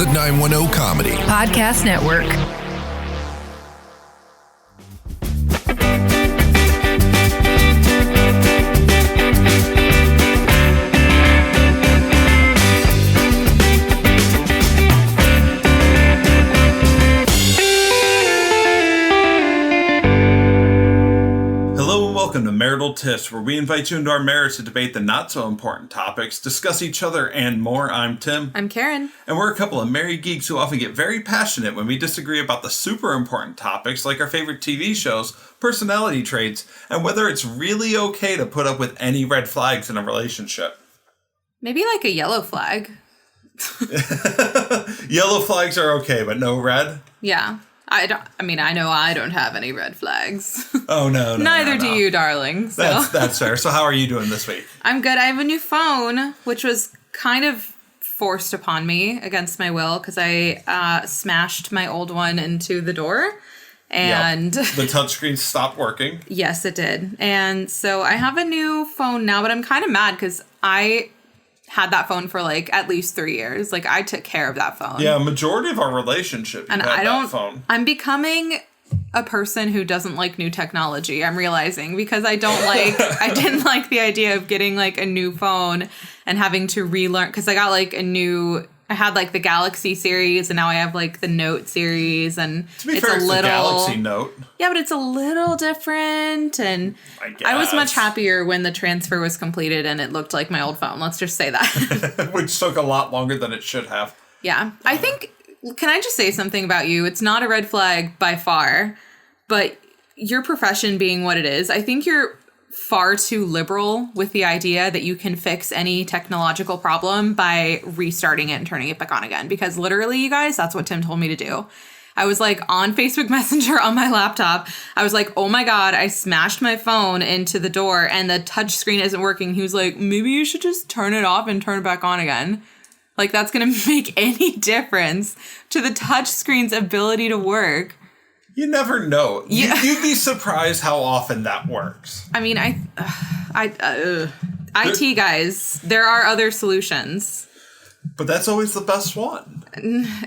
The 910 Comedy Podcast Network. Welcome to Marital Tips, where we invite you into our marriage to debate the not-so-important topics, discuss each other, and more. I'm Tim. I'm Karen. And we're a couple of married geeks who often get very passionate when we disagree about the super important topics like our favorite TV shows, personality traits, and whether it's really okay to put up with any red flags in a relationship. Maybe like a yellow flag. Yellow flags are okay, but no red? Yeah. I know I don't have any red flags. Oh, no. Neither do you, darling. So. That's fair. So how are you doing this week? I'm good. I have a new phone, which was kind of forced upon me against my will because I smashed my old one into the door. And yep. The touchscreen stopped working. Yes, it did. And so I have a new phone now, but I'm kind of mad because I had that phone for like at least 3 years. Like I took care of that phone. Yeah, majority of our relationship. And that phone. I'm becoming a person who doesn't like new technology. I'm realizing because I didn't like the idea of getting like a new phone and having to relearn because I got like I had like the Galaxy series and now I have like the Note series and to be fair, it's the Galaxy Note. Yeah, but it's a little different and I was much happier when the transfer was completed and it looked like my old phone. Let's just say that. Which took a lot longer than it should have. Yeah. I think, can I just say something about you? It's not a red flag by far, but your profession being what it is, I think you're far too liberal with the idea that you can fix any technological problem by restarting it and turning it back on again. Because literally, you guys, that's what Tim told me to do. I was like on Facebook Messenger on my laptop. I was like, oh my God, I smashed my phone into the door and the touch screen isn't working. He was like, maybe you should just turn it off and turn it back on again. Like that's going to make any difference to the touch screen's ability to work. You never know. Yeah. You'd be surprised how often that works. I mean, IT guys, there are other solutions. But that's always the best one.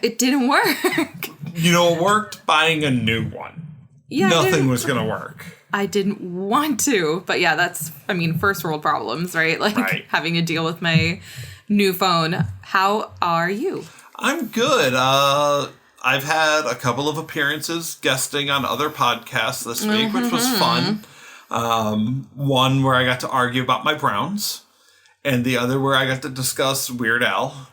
It didn't work. You know what worked? Buying a new one. Yeah, nothing was going to work. I didn't want to. But yeah, that's, first world problems, right? Like having to deal with my new phone. How are you? I'm good. I've had a couple of appearances guesting on other podcasts this week, which was fun. One where I got to argue about my Browns, and the other where I got to discuss Weird Al.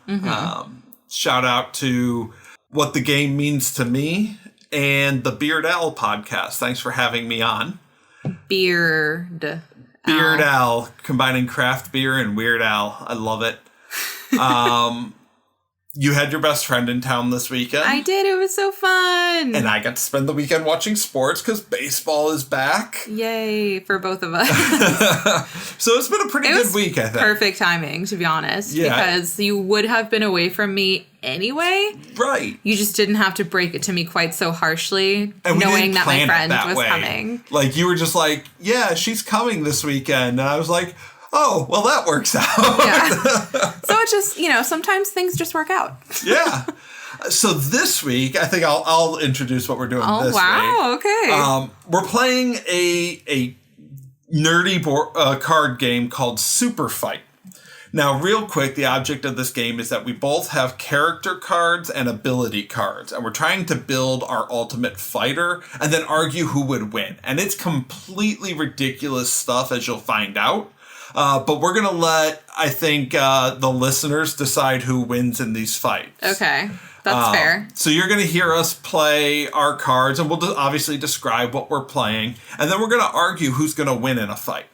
Shout out to What the Game Means to Me and the Beard Al podcast. Thanks for having me on. Beard Al, combining craft beer and Weird Al. I love it. You had your best friend in town this weekend. I did. It was so fun. And I got to spend the weekend watching sports because baseball is back. Yay, for both of us. So it's been a pretty good week, I think. Perfect timing, to be honest. Yeah. Because you would have been away from me anyway. Right. You just didn't have to break it to me quite so harshly, and knowing that my friend was coming. Like, you were just like, yeah, she's coming this weekend. And I was like, oh, well, that works out. Yeah. So it just, sometimes things just work out. Yeah. So this week, I think I'll introduce what we're doing this week. Oh, wow. Okay. We're playing a nerdy card game called Superfight. Now, real quick, the object of this game is that we both have character cards and ability cards, and we're trying to build our ultimate fighter and then argue who would win. And it's completely ridiculous stuff, as you'll find out. But we're going to let, I think, the listeners decide who wins in these fights. Okay. That's fair. So you're going to hear us play our cards, and we'll obviously describe what we're playing. And then we're going to argue who's going to win in a fight.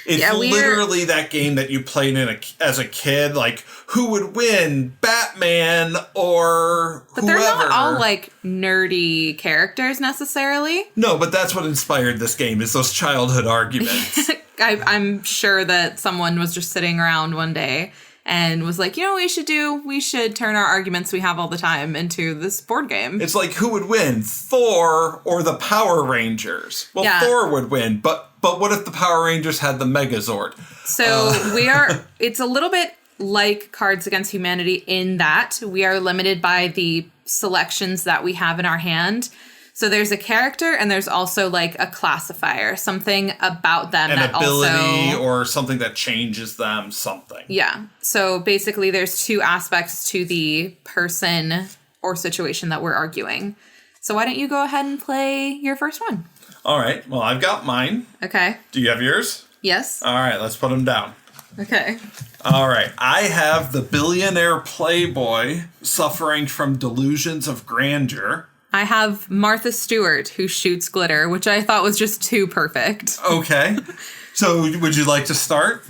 It's literally that game that you played as a kid. Like, who would win? Batman or whoever. But they're not all, like, nerdy characters necessarily. No, but that's what inspired this game, is those childhood arguments. I'm sure that someone was just sitting around one day and was like, what we should do? We should turn our arguments we have all the time into this board game. It's like, who would win? Thor or the Power Rangers? Well, yeah. Thor would win, but what if the Power Rangers had the Megazord? So it's a little bit like Cards Against Humanity in that we are limited by the selections that we have in our hand. So there's a character and there's also like a classifier, something about them. An that ability also, or something that changes them, something. Yeah. So basically there's two aspects to the person or situation that we're arguing. So why don't you go ahead and play your first one? All right. Well, I've got mine. Okay. Do you have yours? Yes. All right. Let's put them down. Okay. All right. I have the Billionaire Playboy suffering from delusions of grandeur. I have Martha Stewart, who shoots glitter, which I thought was just too perfect. Okay. So would you like to start?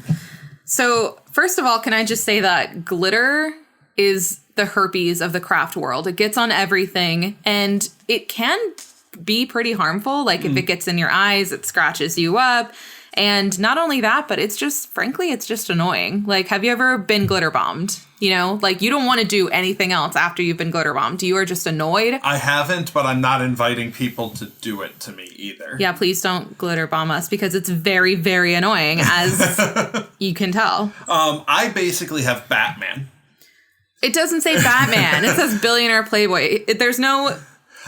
So first of all, can I just say that glitter is the herpes of the craft world. It gets on everything, and it can be pretty harmful. Like if it gets in your eyes, it scratches you up. And not only that, but it's just, frankly, it's just annoying. Like, have you ever been glitter bombed? You know, like you don't want to do anything else after you've been glitter bombed. You are just annoyed. I haven't, but I'm not inviting people to do it to me either. Yeah, please don't glitter bomb us because it's very, very annoying, as you can tell. I basically have Batman. It doesn't say Batman. It says Billionaire Playboy. There's a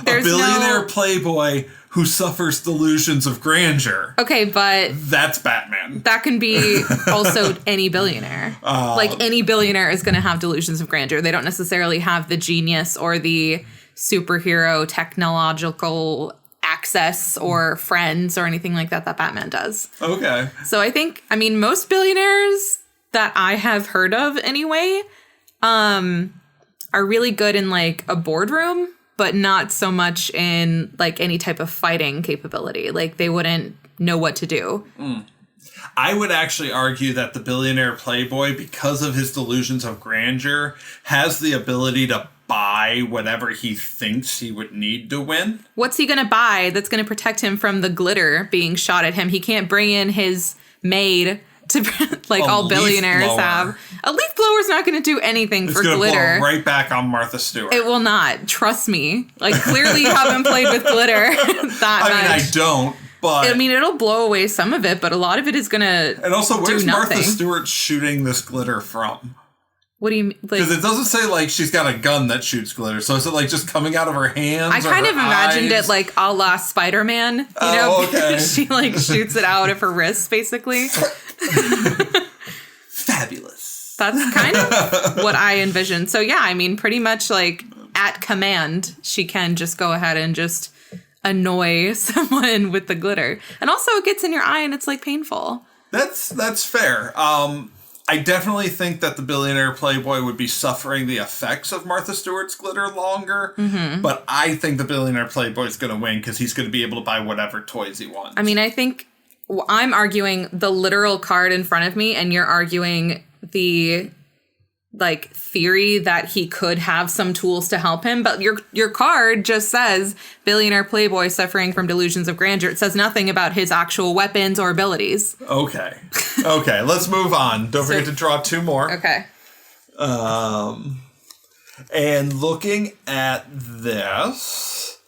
billionaire playboy who suffers delusions of grandeur. Okay, but that's Batman. That can be also any billionaire. Like any billionaire is going to have delusions of grandeur. They don't necessarily have the genius or the superhero technological access or friends or anything like that Batman does. Okay. So I think, most billionaires that I have heard of anyway, are really good in like a boardroom, but not so much in like any type of fighting capability. Like they wouldn't know what to do. I would actually argue that the Billionaire Playboy, because of his delusions of grandeur, has the ability to buy whatever he thinks he would need to win. What's he going to buy that's going to protect him from the glitter being shot at him? He can't bring in his maid to like all billionaires have. A leaf blower's not going to do anything for glitter. It's going to blow right back on Martha Stewart. It will not. Trust me. Like clearly you haven't played with glitter that much. I don't. But it'll blow away some of it, but a lot of it is going to And also, where's Martha Stewart shooting this glitter from? What do you mean? Because it doesn't say, like, she's got a gun that shoots glitter. So is it, like, just coming out of her hands? I kind of imagined it, like, a la Spider-Man. You know? Okay. She, like, shoots it out of her wrists, basically. Fabulous. That's kind of what I envisioned. So, yeah, pretty much, like, at command, she can just go ahead and just annoy someone with the glitter. And also, it gets in your eye and it's, like, painful. That's fair. I definitely think that the Billionaire Playboy would be suffering the effects of Martha Stewart's glitter longer. Mm-hmm. But I think the Billionaire Playboy is going to win because he's going to be able to buy whatever toys he wants. I think I'm arguing the literal card in front of me, and you're arguing the like theory that he could have some tools to help him. But your card just says Billionaire Playboy suffering from delusions of grandeur. It says nothing about his actual weapons or abilities. Okay, let's move on. Don't forget to draw two more. Okay. And looking at this,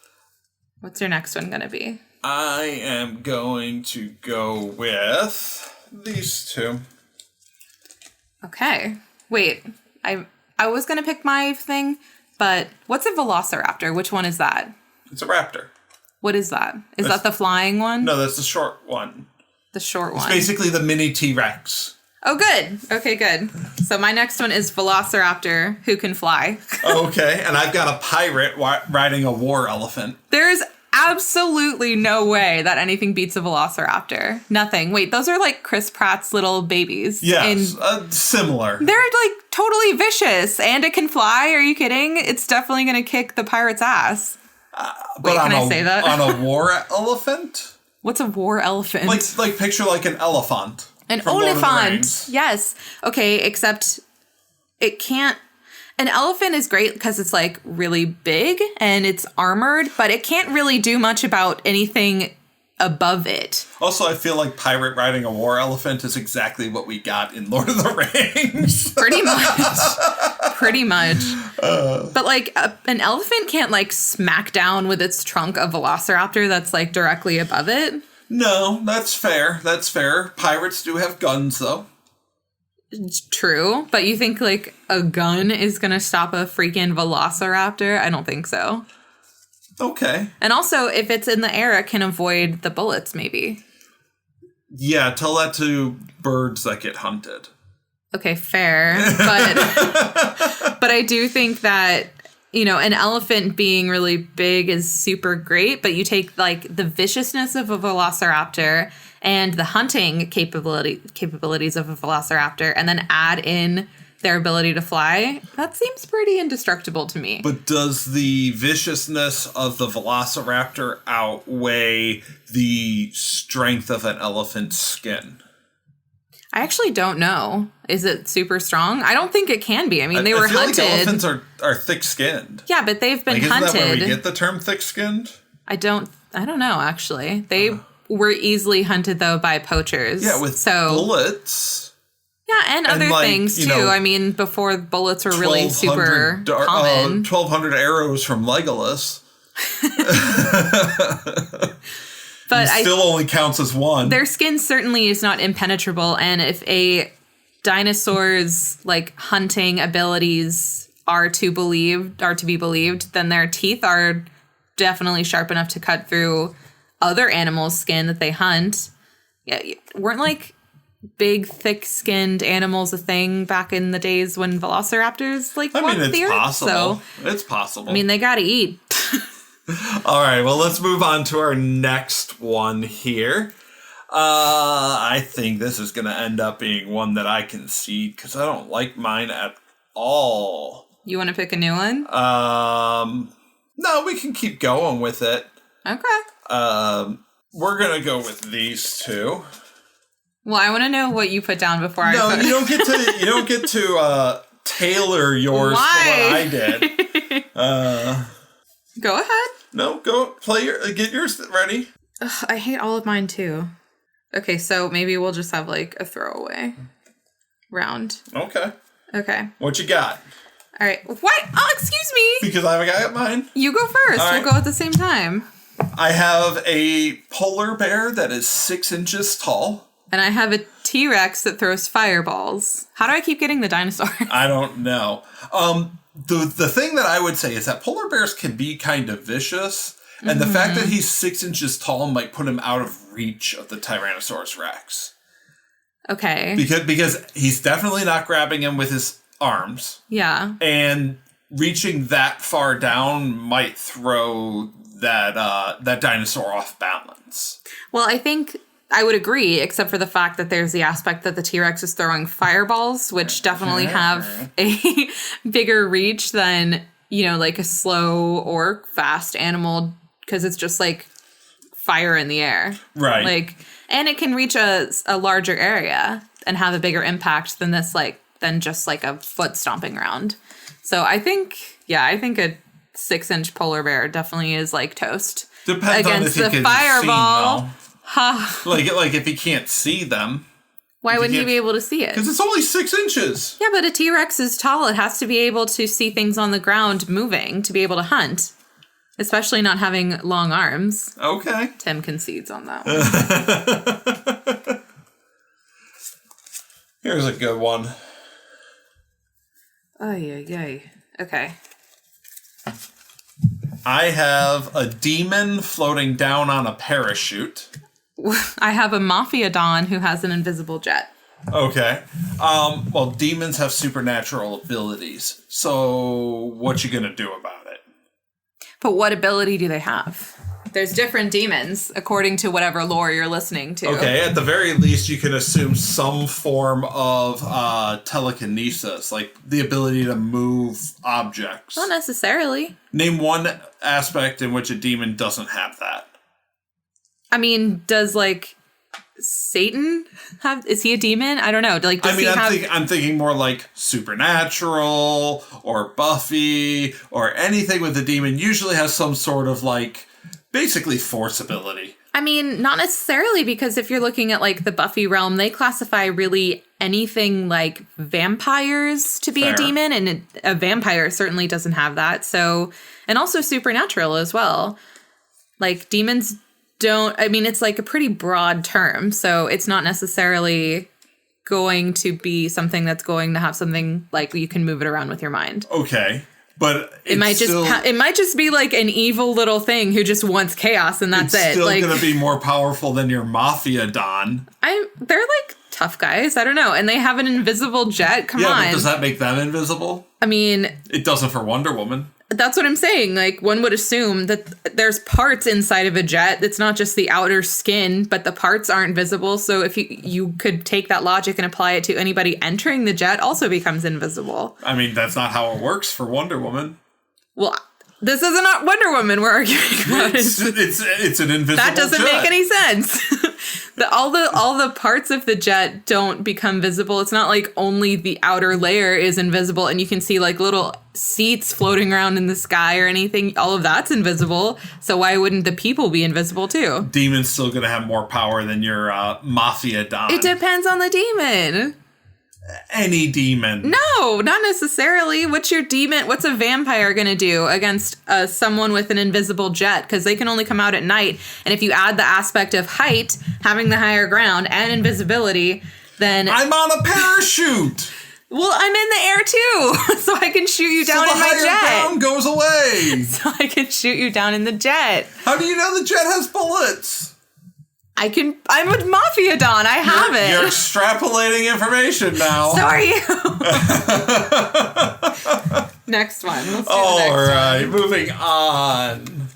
what's your next one gonna be? I am going to go with these two. Okay. Wait, I was going to pick my thing, but what's a Velociraptor? Which one is that? It's a raptor. What is that? Is that the flying one? No, that's the short one. The short one. It's basically the mini TRex. Oh, good. Okay, good. So my next one is Velociraptor, who can fly. Okay, and I've got a pirate riding a war elephant. There's absolutely no way that anything beats a Velociraptor. Nothing. Wait, those are like Chris Pratt's little babies. Yes, similar. They're like totally vicious, and it can fly. Are you kidding? It's definitely going to kick the pirate's ass. Wait, can I say that? On a war elephant? What's a war elephant? Like picture like an elephant. An elephant. Yes. Okay, except it can't. An elephant is great because it's like really big and it's armored, but it can't really do much about anything above it. Also, I feel like pirate riding a war elephant is exactly what we got in Lord of the Rings. Pretty much. But like an elephant can't like smack down with its trunk a Velociraptor that's like directly above it. No, that's fair. Pirates do have guns though. It's true, but you think like a gun is going to stop a freaking Velociraptor? I don't think so. Okay. And also, if it's in the air, it can avoid the bullets, maybe. Yeah, tell that to birds that get hunted. Okay, fair. But I do think that, you know, an elephant being really big is super great, but you take like the viciousness of a Velociraptor and the hunting capabilities of a Velociraptor and then add in their ability to fly, that seems pretty indestructible to me. But does the viciousness of the Velociraptor outweigh the strength of an elephant's skin? I actually don't know. Is it super strong? I don't think it can be. I mean, they were hunted. Like elephants are thick-skinned. Yeah, but they've been isn't hunted. Isn't that where we get the term thick-skinned? I don't know, actually. They were easily hunted, though, by poachers. Yeah, with bullets. Yeah, and other things, too. I mean, before bullets were really super common. 1,200 arrows from Legolas. But still only counts as one. Their skin certainly is not impenetrable, and if a dinosaur's like hunting abilities are to be believed, then their teeth are definitely sharp enough to cut through other animals' skin that they hunt. Yeah, weren't like big, thick-skinned animals a thing back in the days when Velociraptors it's possible. So, it's possible. I mean, they gotta eat. All right, well, let's move on to our next one here. I think this is going to end up being one that I concede because I don't like mine at all. You want to pick a new one? No, we can keep going with it. Okay. We're going to go with these two. Well, I want to know what you put down before I put. No, you don't get to tailor yours to what I did. Go ahead. No, go play get yours ready. Ugh, I hate all of mine too. Okay, so maybe we'll just have like a throwaway round. Okay. What you got? All right. What? Oh, excuse me. Because I got mine. You go first. Right. We'll go at the same time. I have a polar bear that is 6 inches tall. And I have a TRex that throws fireballs. How do I keep getting the dinosaurs? I don't know. The thing that I would say is that polar bears can be kind of vicious, and the fact that he's 6 inches tall might put him out of reach of the Tyrannosaurus Rex. Okay. Because he's definitely not grabbing him with his arms. Yeah. And reaching that far down might throw that dinosaur off balance. Well, I think I would agree, except for the fact that there's the aspect that the T-Rex is throwing fireballs, which definitely have a bigger reach than, you know, like a slow or fast animal, because it's just like fire in the air. Right. Like, and it can reach a larger area and have a bigger impact than than just like a foot stomping around. So I think a 6-inch polar bear definitely is like toast. Depends against on if the fireball. Seen, like if he can't see them. Why wouldn't he be able to see it? Because it's only 6 inches. Yeah, but a T-Rex is tall. It has to be able to see things on the ground moving to be able to hunt. Especially not having long arms. Okay. Tim concedes on that one. Here's a good one. Ay. Okay. I have a demon floating down on a parachute. I have a Mafia Don who has an invisible jet. Okay. Well, demons have supernatural abilities. So what you gonna do about it? But what ability do they have? There's different demons according to whatever lore you're listening to. Okay, at the very least, you can assume some form of telekinesis, like the ability to move objects. Not necessarily. Name one aspect in which a demon doesn't have that. I mean, does like Satan have? Is he a demon? I don't know. Like, does I'm thinking more like Supernatural or Buffy or anything with a demon. Usually has some sort of like basically force ability. I mean, not necessarily, because if you're looking at like the Buffy realm, they classify really anything like vampires to be a demon, and a vampire certainly doesn't have that. So, and also supernatural as well. Like demons don't, I mean, it's like a pretty broad term, so it's not necessarily going to be something that's going to have something like you can move it around with your mind. Okay. But it might just be like an evil little thing who just wants chaos and that's it. It's still like, going to be more powerful than your Mafia Don. They're like tough guys. I don't know. And they have an invisible jet. Come on. Yeah, but does that make them invisible? I mean... It doesn't for Wonder Woman. That's what I'm saying. Like, one would assume that there's parts inside of a jet. It's not just the outer skin, but the parts aren't visible. So if you could take that logic and apply it to anybody entering the jet, also becomes invisible. I mean, that's not how it works for Wonder Woman. Well, this is not Wonder Woman we're arguing about. It's an invisible That doesn't jet. make any sense. All the parts of the jet don't become visible. It's not like only the outer layer is invisible and you can see like little seats floating around in the sky or anything. All of that's invisible. So why wouldn't the people be invisible too? Demon's still going to have more power than your Mafia Don. It depends on the demon. Any demon. No, not necessarily. What's your demon? What's a vampire going to do against someone with an invisible jet? Because they can only come out at night. And if you add the aspect of height, having the higher ground, and invisibility, then... I'm on a parachute! Well, I'm in the air too, so I can shoot you down in my jet. So the higher ground goes away. So I can shoot you down in the jet. How do you know the jet has bullets? I'm a Mafia Don. I have it. You're extrapolating information now. So are you. Next one. Let's do All the next right, one. moving on.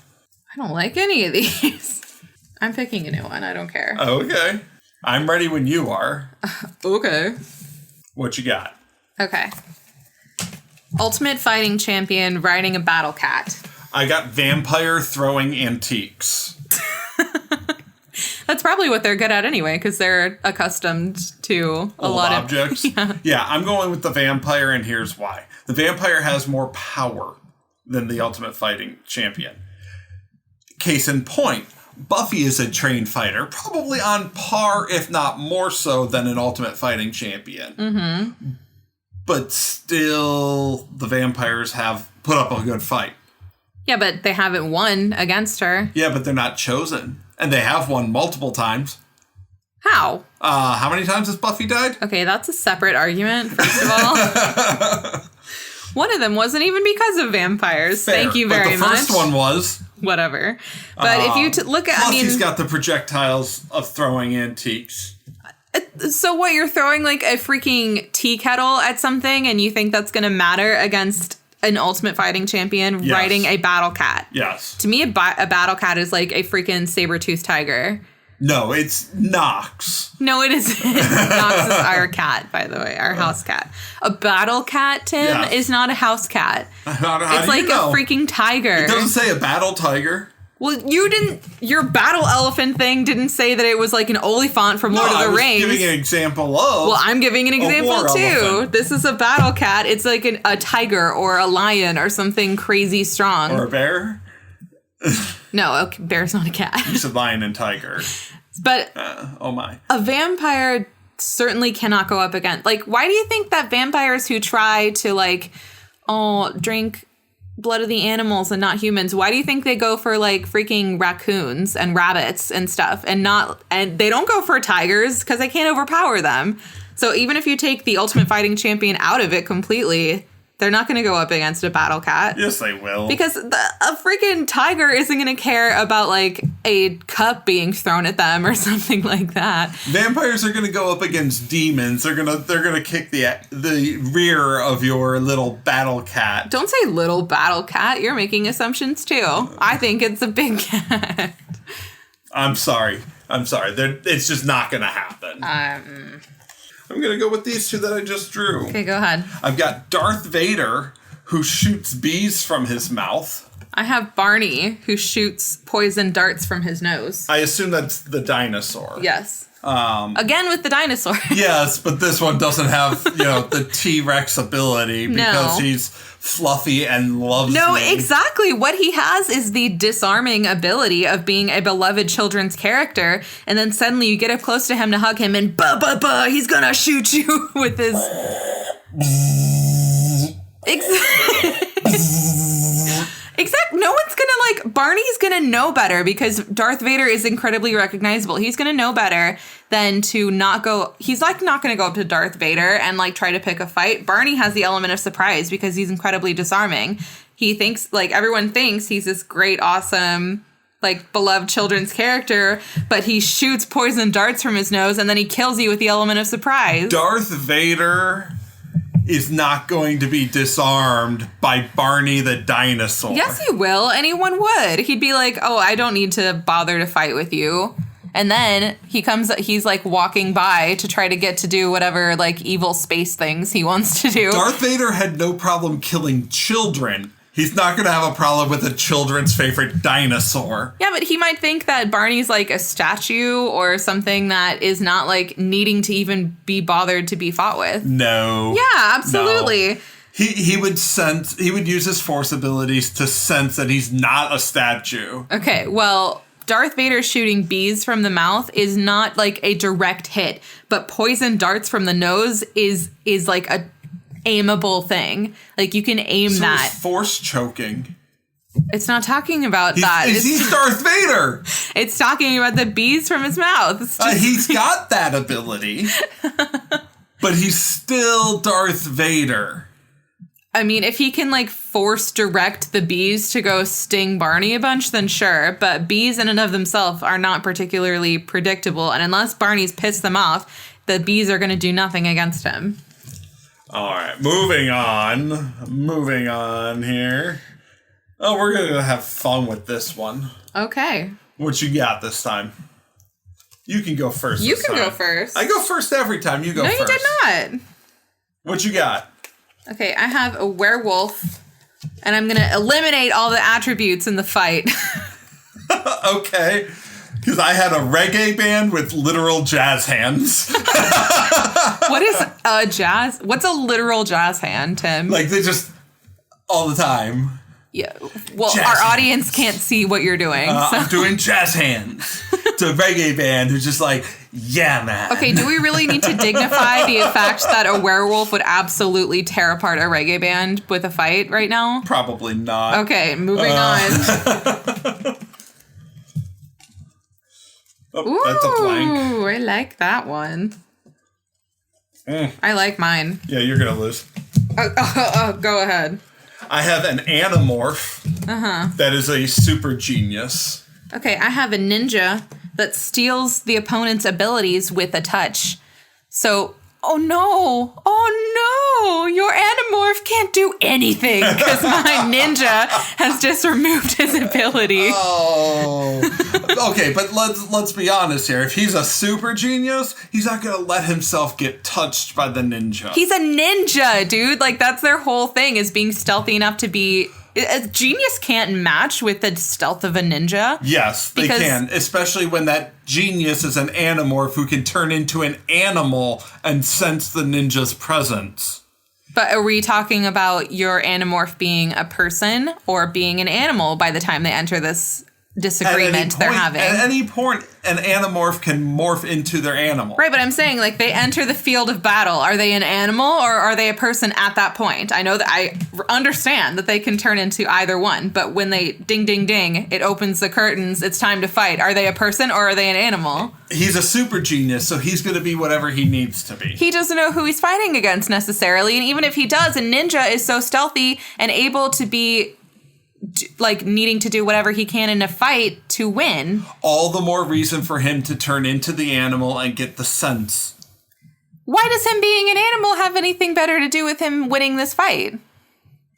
I don't like any of these. I'm picking a new one. I don't care. Okay. I'm ready when you are. Okay. What you got? Okay. Ultimate fighting champion riding a battle cat. I got vampire throwing antiques. That's probably what they're good at anyway, because they're accustomed to a lot of objects. Yeah. Yeah, I'm going with the vampire, and here's why. The vampire has more power than the ultimate fighting champion. Case in point, Buffy is a trained fighter, probably on par, if not more so, than an ultimate fighting champion. Mm-hmm. But still, the vampires have put up a good fight. Yeah, but they haven't won against her. Yeah, but they're not chosen. And they have won multiple times. How? How many times has Buffy died? Okay, that's a separate argument, first of all. One of them wasn't even because of vampires. Fair, Thank you very much. The first one was. Whatever. But if you look at... Buffy's got the projectiles of throwing antiques. So what, you're throwing like a freaking tea kettle at something and you think that's going to matter against an ultimate fighting champion riding a battle cat? Yes. To me, a battle cat is like a freaking saber-toothed tiger. No, it's Nox. No, it isn't. Nox is our cat, by the way, our house cat. A battle cat, Tim, is not a house cat. It's like a freaking tiger. It doesn't say a battle tiger. Well, your battle elephant thing didn't say that it was like an Oliphant from Lord of the Rings. I'm giving an example of. Well, I'm giving an example too. Elephant. This is a battle cat. It's like a tiger or a lion or something crazy strong. Or a bear? No, a bear's not a cat. You said lion and tiger. But oh my. A vampire certainly cannot go up against. Like, why do you think that vampires who try to like, drink blood of the animals and not humans, why do you think they go for like freaking raccoons and rabbits and stuff and they don't go for tigers because they can't overpower them? So even if you take the ultimate fighting champion out of it completely, they're not going to go up against a battle cat. Yes, they will. Because a freaking tiger isn't going to care about like a cup being thrown at them or something like that. Vampires are going to go up against demons. They're gonna kick the rear of your little battle cat. Don't say little battle cat. You're making assumptions too. I think it's a big cat. I'm sorry. It's just not going to happen. I'm going to go with these two that I just drew. Okay, go ahead. I've got Darth Vader, who shoots bees from his mouth. I have Barney, who shoots poison darts from his nose. I assume that's the dinosaur. Yes. Again with the dinosaur. Yes, but this one doesn't have, the T-Rex ability because he's fluffy and loves me. Exactly. What he has is the disarming ability of being a beloved children's character, and then suddenly you get up close to him to hug him, and he's gonna shoot you with his... Exactly. No one's gonna Barney's gonna know better because Darth Vader is incredibly recognizable. He's gonna know better than to not go. He's not gonna go up to Darth Vader and try to pick a fight. Barney has the element of surprise because he's incredibly disarming. He thinks everyone thinks he's this great, awesome, beloved children's character, but he shoots poison darts from his nose and then he kills you with the element of surprise. Darth Vader is not going to be disarmed by Barney the dinosaur. Yes, he will. Anyone would. He'd be like, oh, I don't need to bother to fight with you. And then he's walking by to try to get to do whatever evil space things he wants to do. Darth Vader had no problem killing children. He's not going to have a problem with a children's favorite dinosaur. Yeah, but he might think that Barney's a statue or something that is not needing to even be bothered to be fought with. No. Yeah, absolutely. No. He would use his force abilities to sense that he's not a statue. Okay, well, Darth Vader shooting bees from the mouth is not a direct hit, but poison darts from the nose is a aimable thing. You can aim that. It's force choking. It's not talking about that. He's Darth Vader. It's talking about the bees from his mouth. He's got that ability. But he's still Darth Vader. I mean, if he can force direct the bees to go sting Barney a bunch, then sure. But bees in and of themselves are not particularly predictable. And unless Barney's pissed them off, the bees are going to do nothing against him. All right, moving on here. Oh, we're going to have fun with this one. Okay. What you got this time? You can go first. You can go first. I go first every time. You go first. No, you did not. What you got? Okay, I have a werewolf, and I'm going to eliminate all the attributes in the fight. Okay. Because I had a reggae band with literal jazz hands. What is a jazz? What's a literal jazz hand, Tim? They just all the time. Yeah. Well, jazz our hands. Audience can't see what you're doing. So. I'm doing jazz hands. It's a reggae band who's just yeah, man. Okay, do we really need to dignify the fact that a werewolf would absolutely tear apart a reggae band with a fight right now? Probably not. Okay, moving on. Oh, that's a blank. Ooh, I like that one. I like mine. Yeah, you're going to lose. Go ahead. I have an Anamorph that is a super genius. Okay, I have a ninja that steals the opponent's abilities with a touch. So, oh no, your Anamorph can't do anything because my ninja has just removed his ability. Oh, okay, but let's be honest here. If he's a super genius, he's not gonna let himself get touched by the ninja. He's a ninja, dude. That's their whole thing, is being stealthy enough to be. A genius can't match with the stealth of a ninja. Yes, they can, especially when that genius is an Anamorph who can turn into an animal and sense the ninja's presence. But are we talking about your Anamorph being a person or being an animal by the time they enter this disagreement they're having? At any point, an Anamorph can morph into their animal. Right, but I'm saying, they enter the field of battle. Are they an animal or are they a person at that point? I know that I understand that they can turn into either one, but when they ding, ding, ding, it opens the curtains, it's time to fight. Are they a person or are they an animal? He's a super genius, so he's going to be whatever he needs to be. He doesn't know who he's fighting against necessarily, and even if he does, a ninja is so stealthy and able to be needing to do whatever he can in a fight to win. All the more reason for him to turn into the animal and get the sense. Why does him being an animal have anything better to do with him winning this fight?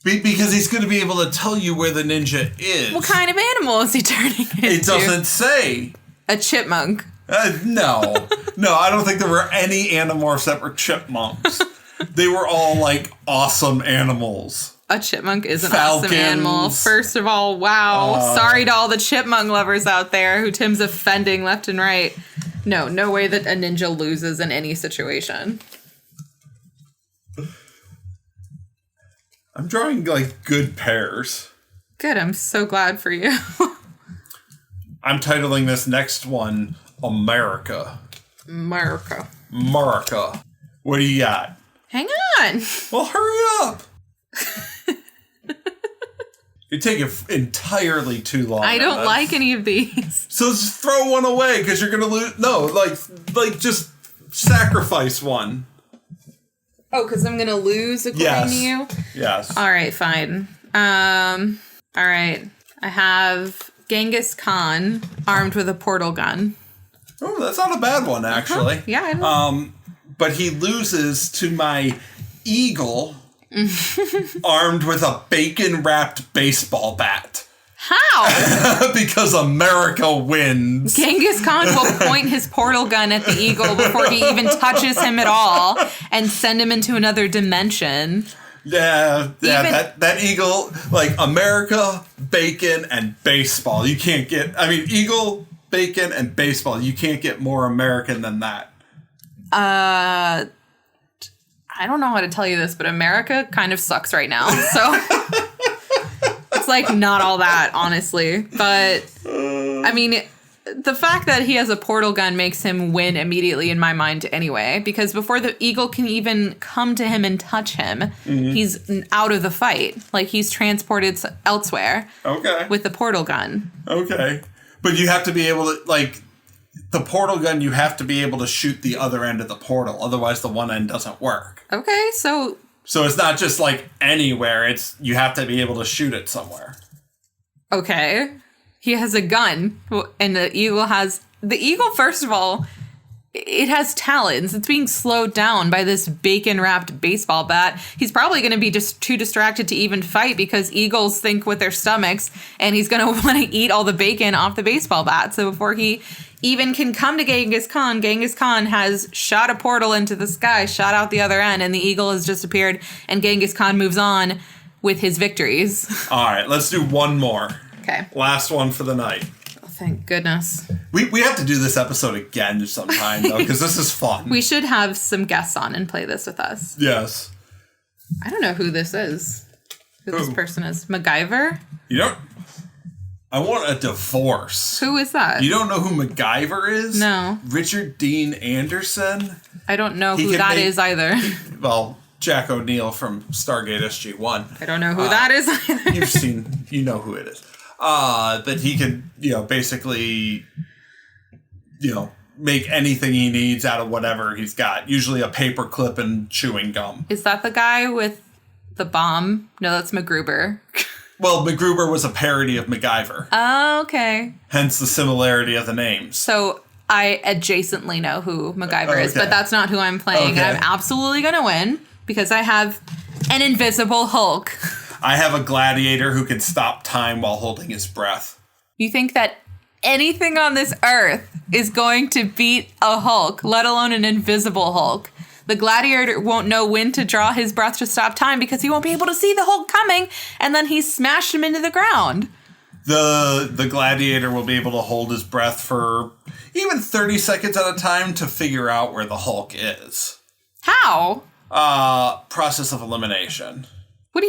Because he's going to be able to tell you where the ninja is. What kind of animal is he turning into? It doesn't say. A chipmunk. No. No, I don't think there were any Animorphs that were chipmunks. They were all awesome animals. A chipmunk is an awesome animal. First of all, wow. Sorry to all the chipmunk lovers out there who Tim's offending left and right. No way that a ninja loses in any situation. I'm drawing good pairs. Good, I'm so glad for you. I'm titling this next one America. America. What do you got? Hang on. Well, hurry up. You're taking entirely too long. I don't like any of these. So just throw one away because you're gonna lose. No, like just sacrifice one. Oh, because I'm gonna lose according to you? Yes. All right, fine. All right. I have Genghis Khan armed with a portal gun. Oh, that's not a bad one, actually. Uh-huh. Yeah, I know. But he loses to my eagle armed with a bacon-wrapped baseball bat. How? Because America wins. Genghis Khan will point his portal gun at the eagle before he even touches him at all and send him into another dimension. Yeah, that eagle, like America, bacon, and baseball. You can't get, eagle, bacon, and baseball. You can't get more American than that. I don't know how to tell you this, but America kind of sucks right now. So it's like not all that, honestly. But I mean, the fact that he has a portal gun makes him win immediately in my mind anyway, because before the eagle can even come to him and touch him, he's out of the fight. Like he's transported elsewhere. Okay. With the portal gun. Okay. But you have to be able to, like, the portal gun, you have to be able to shoot the other end of the portal. Otherwise, the one end doesn't work. Okay, so it's not just, like, anywhere. It's, you have to be able to shoot it somewhere. Okay. He has a gun, and the eagle, first of all, it has talons. It's being slowed down by this bacon-wrapped baseball bat. He's probably going to be just too distracted to even fight because eagles think with their stomachs, and he's going to want to eat all the bacon off the baseball bat. So before he even can come to Genghis Khan has shot a portal into the sky, shot out the other end, and the eagle has disappeared, and Genghis Khan moves on with his victories. All right, let's do one more. Okay. Last one for the night. Oh, thank goodness. We have to do this episode again sometime, though, because this is fun. We should have some guests on and play this with us. Yes. I don't know who this is. Who this person is. MacGyver? You don't... I want a divorce. Who is that? You don't know who MacGyver is? No. Richard Dean Anderson? I don't know who that is either. Well, Jack O'Neill from Stargate SG-1. I don't know who that is either. You know who it is. That he can, basically, make anything he needs out of whatever he's got. Usually a paper clip and chewing gum. Is that the guy with the bomb? No, that's MacGruber. Well, MacGruber was a parody of MacGyver. Oh, okay. Hence the similarity of the names. So I adjacently know who MacGyver is, but that's not who I'm playing. Okay. And I'm absolutely going to win because I have an invisible Hulk. I have a gladiator who can stop time while holding his breath. You think that anything on this earth is going to beat a Hulk, let alone an invisible Hulk? The gladiator won't know when to draw his breath to stop time because he won't be able to see the Hulk coming, and then he smashed him into the ground. The gladiator will be able to hold his breath for even 30 seconds at a time to figure out where the Hulk is. How? Process of elimination. What do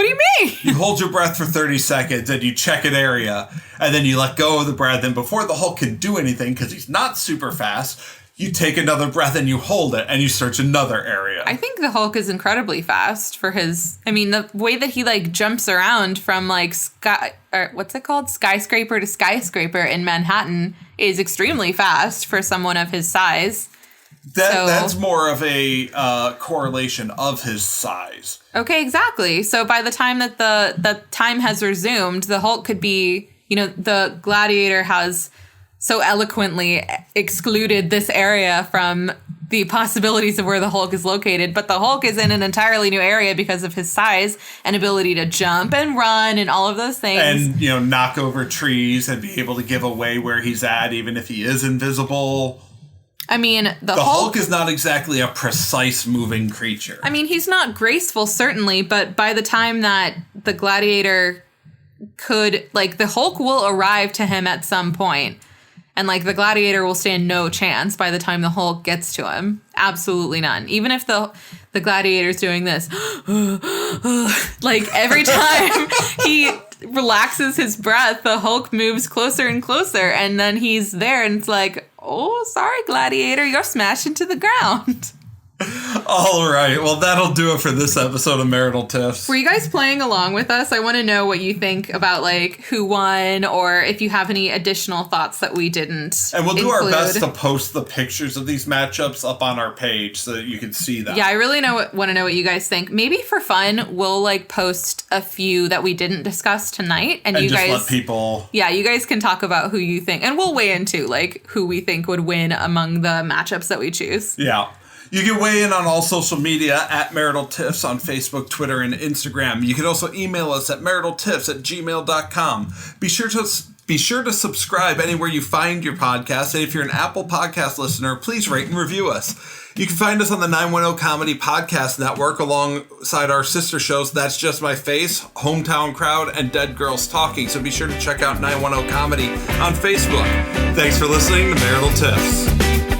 you mean? You hold your breath for 30 seconds and you check an area, and then you let go of the breath, and before the Hulk can do anything, because he's not super fast, you take another breath and you hold it and you search another area. I think the Hulk is incredibly fast for his... I mean, the way that he, jumps around from, skyscraper to skyscraper in Manhattan is extremely fast for someone of his size. That's more of a correlation of his size. Okay, exactly. So by the time that the time has resumed, the Hulk could be... the gladiator has... so eloquently excluded this area from the possibilities of where the Hulk is located. But the Hulk is in an entirely new area because of his size and ability to jump and run and all of those things. And, knock over trees and be able to give away where he's at, even if he is invisible. I mean, the Hulk is not exactly a precise moving creature. I mean, he's not graceful, certainly, but by the time that the gladiator could, the Hulk will arrive to him at some point. And, the gladiator will stand no chance by the time the Hulk gets to him. Absolutely none. Even if the gladiator's doing this, every time he relaxes his breath, the Hulk moves closer and closer. And then he's there, and it's like, oh, sorry, gladiator, you're smashed into the ground. All right. Well, that'll do it for this episode of Marital Tiffs. Were you guys playing along with us? I want to know what you think about like who won, or if you have any additional thoughts that we didn't. And we'll do our best to post the pictures of these matchups up on our page so that you can see them. Yeah, I really want to know what you guys think. Maybe for fun, we'll like post a few that we didn't discuss tonight, and you just guys let people. Yeah, you guys can talk about who you think, and we'll weigh into like who we think would win among the matchups that we choose. Yeah. You can weigh in on all social media at Marital Tiffs on Facebook, Twitter, and Instagram. You can also email us at maritaltiffs@gmail.com. Be sure to subscribe anywhere you find your podcast. And if you're an Apple Podcast listener, please rate and review us. You can find us on the 910 Comedy Podcast Network alongside our sister shows That's Just My Face, Hometown Crowd, and Dead Girls Talking. So be sure to check out 910 Comedy on Facebook. Thanks for listening to Marital Tiffs.